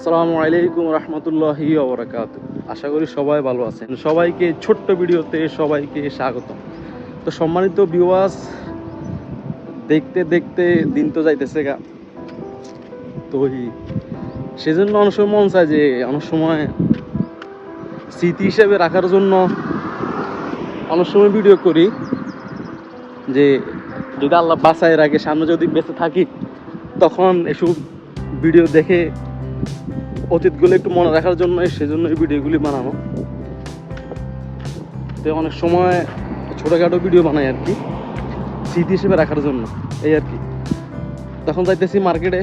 আসসালামু আলাইকুম রহমতুল্লাহি ওয়া বারাকাতুহু। আশা করি সবাই ভালো আছেন। সবাইকে ছোট্ট ভিডিওতে সবাইকে স্বাগতম। তো সম্মানিত ভিউয়ার্স, দেখতে দেখতে দিন তো যাইতেছে গা, তো সেজন্য অনেক সময় মন চায় যে অনেক সময় স্মৃতি হিসেবে রাখার জন্য অনেক সময় ভিডিও করি, যে যদি আল্লাহ বাঁচায় রাখে, সামনে যদি বেঁচে থাকি, তখন এসব ভিডিও দেখে অতীতগুলো একটু মনে রাখার জন্য, সেজন্য এই ভিডিওগুলি বানানো। তো অনেক সময় ছোটোখাটো ভিডিও বানাই আর কি, স্মৃতি হিসেবে রাখার জন্য, এই আর কি। তখন যাইতেছি মার্কেটে।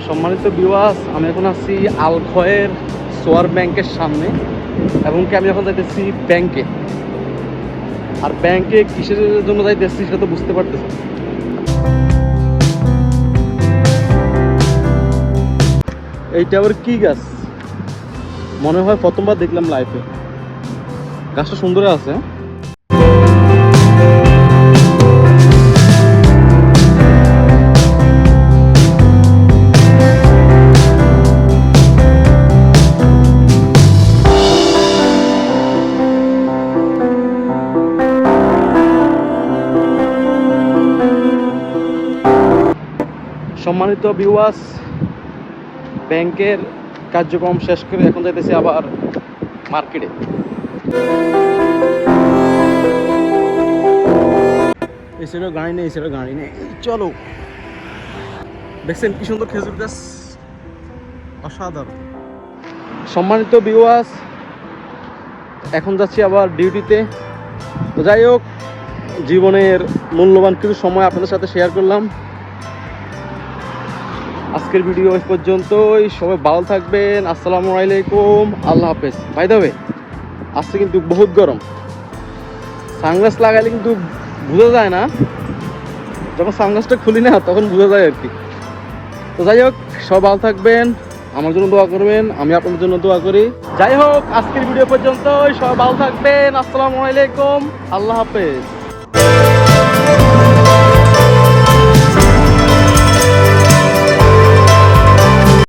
সম্মানিত ভিউয়ার্স, আমি এখন আছি আলখয়ের সোয়ার ব্যাংকের সামনে, এবং কি আমি এখন যাইতেছি ব্যাংকে। আর ব্যাংকে কিসের জন্য যাইতেছি সেটা তো বুঝতে পারতেছি। এইটা আবার কি গাছ? মনে হয় প্রথমবার দেখলাম লাইফে। গাছটা সুন্দর আছে। সম্মানিত ভিউয়ার্স, ব্যাংকের কার্যক্রম শেষ করে এখন যাইতেছি আবার মার্কেটে। এই সাইডেও গাড়ি নেই, এই সাইডেও গাড়ি নেই। চলো, দেখছেন কি সুন্দর খেজুর গাছ, অসাধারণ। সম্মানিত ভিউয়ার্স, এখন যাচ্ছি আবার ডিউটিতে। তো যাই হোক, জীবনের মূল্যবান কিছু সময় আপনাদের সাথে শেয়ার করলাম। আজকের ভিডিও এই পর্যন্তই। সবাই ভালো থাকবেন। আসসালামু আলাইকুম, আল্লাহ হাফেজ। ভাই দেবে আজকে কিন্তু বহুত গরম, সানগ্লাস লাগাইলে কিন্তু বোঝা যায় না, যখন সানগ্লাসটা খুলি না তখন বোঝা যায় আর কি। তো যাই হোক, সবাই ভালো থাকবেন, আমার জন্য দোয়া করবেন, আমি আপনাদের জন্য দোয়া করি। যাই হোক, আজকের ভিডিও পর্যন্তই। সবাই ভালো থাকবেন। আসসালামু আলাইকুম, আল্লাহ হাফেজ।